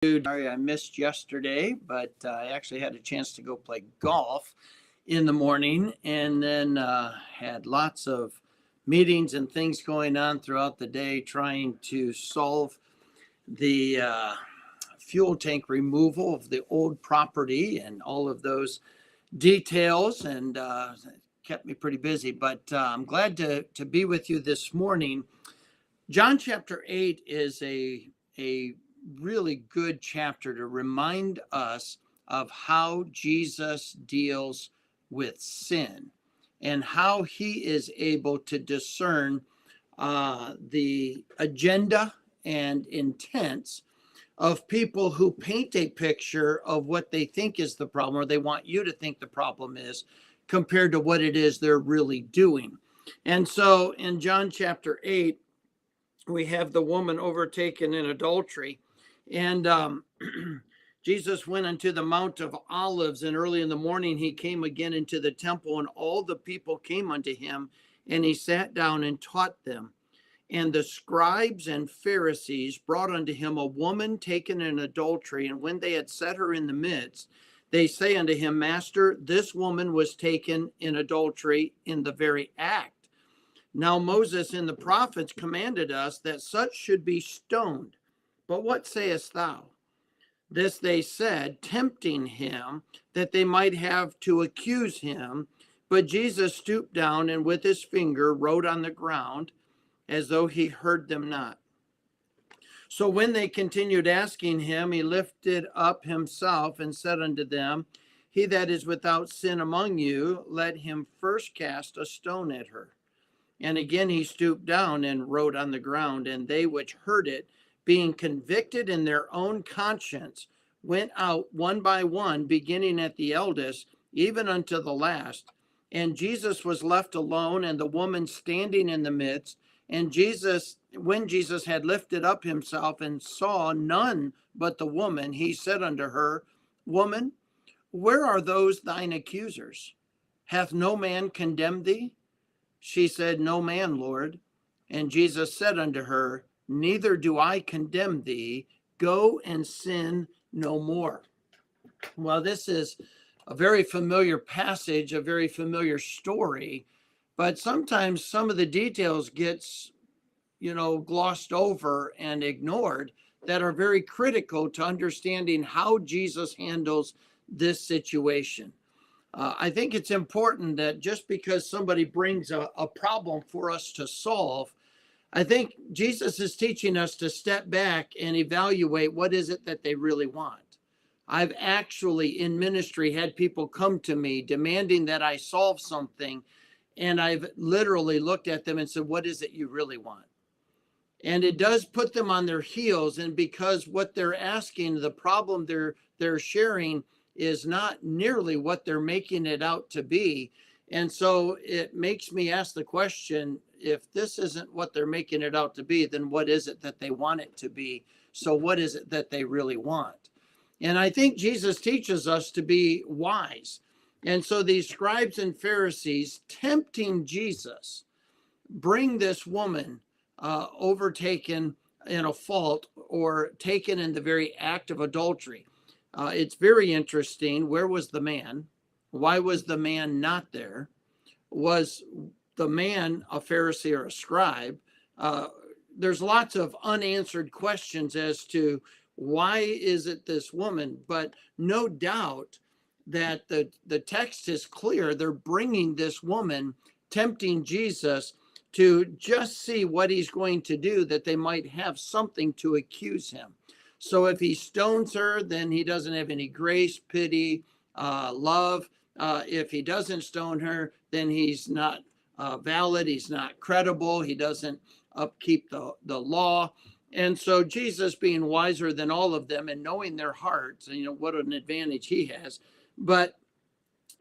Sorry I missed yesterday, but I actually had a chance to go play golf in the morning and then had lots of meetings and things going on throughout the day trying to solve the fuel tank removal of the old property and all of those details and kept me pretty busy. But I'm glad to be with you this morning. John chapter 8 is a really good chapter to remind us of how Jesus deals with sin and how he is able to discern the agenda and intents of people who paint a picture of what they think is the problem, or they want you to think the problem is, compared to what it is they're really doing. And so in John chapter 8, we have the woman overtaken in adultery. And Jesus went unto the Mount of Olives, and early in the morning he came again into the temple, and all the people came unto him, and he sat down and taught them. And the scribes and Pharisees brought unto him a woman taken in adultery, and when they had set her in the midst, they say unto him, Master, this woman was taken in adultery in the very act. Now Moses and the prophets commanded us that such should be stoned. But what sayest thou? This they said, tempting him, that they might have to accuse him. But Jesus stooped down and with his finger wrote on the ground, as though he heard them not. So when they continued asking him, he lifted up himself and said unto them, He that is without sin among you, let him first cast a stone at her. And again he stooped down and wrote on the ground, and they which heard it, being convicted in their own conscience, went out one by one, beginning at the eldest, even unto the last. And Jesus was left alone, and the woman standing in the midst. And when Jesus had lifted up himself and saw none but the woman, he said unto her, Woman, where are those thine accusers? Hath no man condemned thee? She said, No man, Lord. And Jesus said unto her, Neither do I condemn thee. Go and sin no more. Well, this is a very familiar passage, a very familiar story, but sometimes some of the details gets, glossed over and ignored that are very critical to understanding how Jesus handles this situation. I think it's important that just because somebody brings a problem for us to solve, I think Jesus is teaching us to step back and evaluate what is it that they really want. I've actually in ministry had people come to me demanding that I solve something, and I've literally looked at them and said, what is it you really want? And it does put them on their heels, and because what they're asking, the problem they're sharing is not nearly what they're making it out to be. And so it makes me ask the question, if this isn't what they're making it out to be, then what is it that they want it to be? So what is it that they really want? And I think Jesus teaches us to be wise. And so these scribes and Pharisees tempting Jesus bring this woman overtaken in a fault or taken in the very act of adultery. It's very interesting. Where was the man? Why was the man not there? Was the man a Pharisee or a scribe? There's lots of unanswered questions as to why is it this woman, but no doubt that the text is clear. They're bringing this woman, tempting Jesus to just see what he's going to do, that they might have something to accuse him. So if he stones her, then he doesn't have any grace, pity, love. If he doesn't stone her, then he's not valid. He's not credible. He doesn't upkeep the law. And so Jesus, being wiser than all of them and knowing their hearts, what an advantage he has. But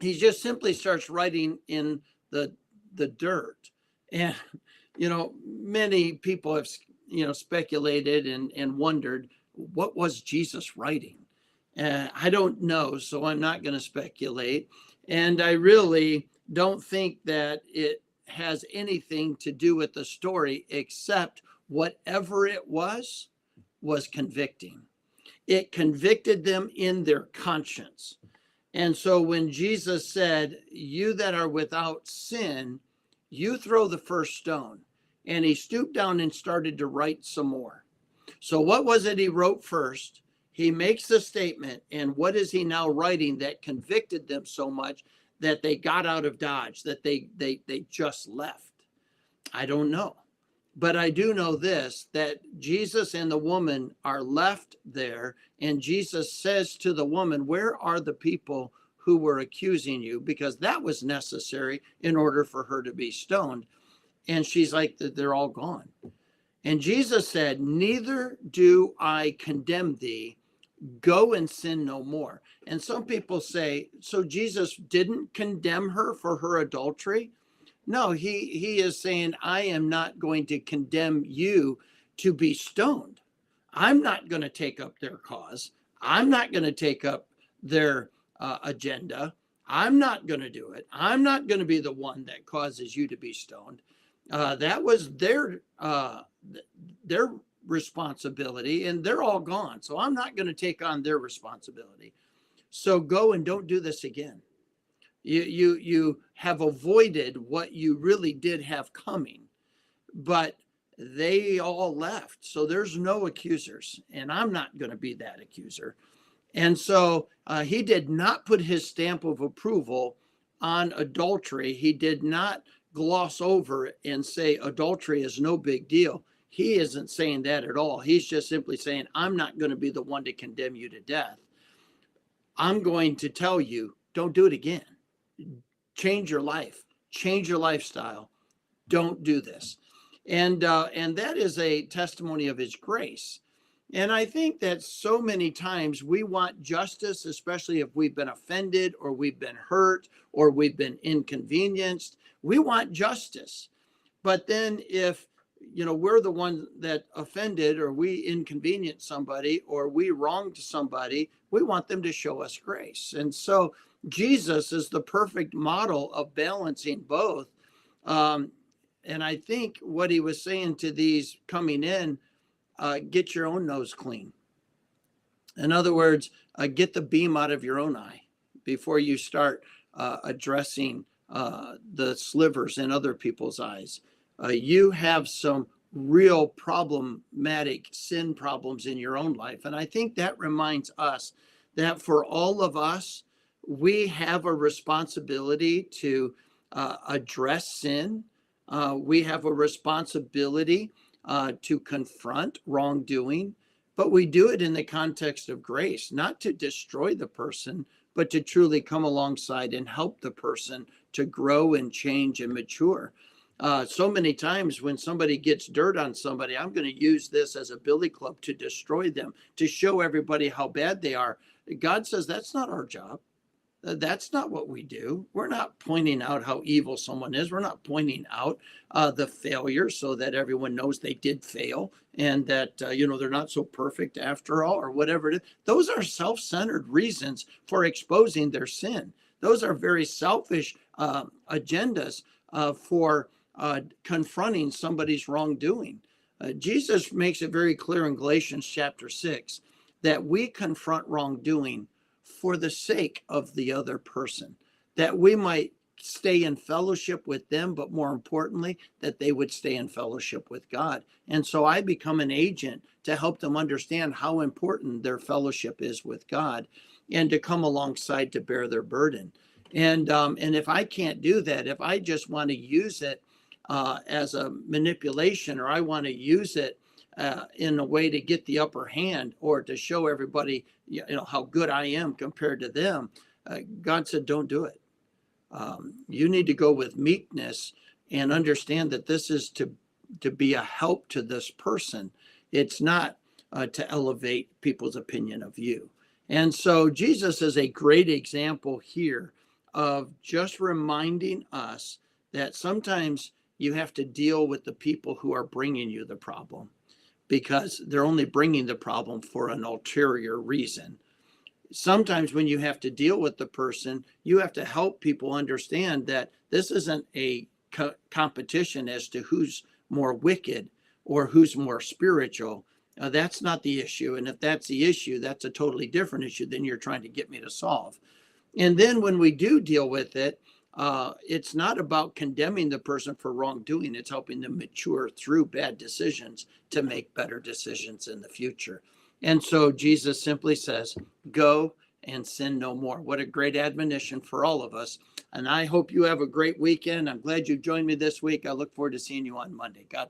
he just simply starts writing in the dirt. And, many people have, speculated and wondered, what was Jesus writing? I don't know, so I'm not going to speculate. And I really don't think that it has anything to do with the story, except whatever it was convicting. It convicted them in their conscience. And so when Jesus said, "You that are without sin, you throw the first stone," and he stooped down and started to write some more. So what was it he wrote first? He makes the statement, and what is he now writing that convicted them so much that they got out of Dodge, that they just left? I don't know. But I do know this, that Jesus and the woman are left there, and Jesus says to the woman, "Where are the people who were accusing you?" Because that was necessary in order for her to be stoned. And she's like, "They're all gone." And Jesus said, "Neither do I condemn thee. Go and sin no more." And some people say, so Jesus didn't condemn her for her adultery? No, he is saying, "I am not going to condemn you to be stoned. I'm not going to take up their cause. I'm not going to take up their agenda. I'm not going to do it. I'm not going to be the one that causes you to be stoned." That was their responsibility, and they're all gone. So I'm not going to take on their responsibility. So go and don't do this again. You have avoided what you really did have coming, but they all left. So there's no accusers, and I'm not going to be that accuser. And so he did not put his stamp of approval on adultery. He did not gloss over it and say adultery is no big deal. He isn't saying that at all. He's just simply saying, "I'm not going to be the one to condemn you to death. I'm going to tell you, don't do it again. Change your life, change your lifestyle. Don't do this." And that is a testimony of his grace. And I think that so many times we want justice, especially if we've been offended or we've been hurt or we've been inconvenienced. We want justice. But then if we're the one that offended, or we inconvenienced somebody, or we wronged somebody, we want them to show us grace. And so Jesus is the perfect model of balancing both. And I think what he was saying to these coming in, get your own nose clean. In other words, get the beam out of your own eye before you start addressing the slivers in other people's eyes. You have some real problematic sin problems in your own life. And I think that reminds us that for all of us, we have a responsibility to address sin. We have a responsibility to confront wrongdoing, but we do it in the context of grace, not to destroy the person, but to truly come alongside and help the person to grow and change and mature. So many times when somebody gets dirt on somebody, I'm going to use this as a billy club to destroy them, to show everybody how bad they are. God says that's not our job. That's not what we do. We're not pointing out how evil someone is. We're not pointing out the failure so that everyone knows they did fail and that, they're not so perfect after all, or whatever it is. Those are self-centered reasons for exposing their sin. Those are very selfish agendas for confronting somebody's wrongdoing. Jesus makes it very clear in Galatians chapter 6 that we confront wrongdoing for the sake of the other person, that we might stay in fellowship with them, but more importantly, that they would stay in fellowship with God. And so I become an agent to help them understand how important their fellowship is with God and to come alongside to bear their burden. And if I can't do that, if I just want to use it as a manipulation, or I want to use it in a way to get the upper hand, or to show everybody how good I am compared to them, God said, don't do it. You need to go with meekness and understand that this is to be a help to this person. It's not to elevate people's opinion of you. And so Jesus is a great example here of just reminding us that sometimes you have to deal with the people who are bringing you the problem, because they're only bringing the problem for an ulterior reason. Sometimes when you have to deal with the person, you have to help people understand that this isn't a competition as to who's more wicked or who's more spiritual. That's not the issue. And if that's the issue, that's a totally different issue than you're trying to get me to solve. And then when we do deal with it, it's not about condemning the person for wrongdoing. It's helping them mature through bad decisions to make better decisions in the future. And so Jesus simply says, go and sin no more. What a great admonition for all of us. And I hope you have a great weekend. I'm glad you joined me this week. I look forward to seeing you on Monday. God bless.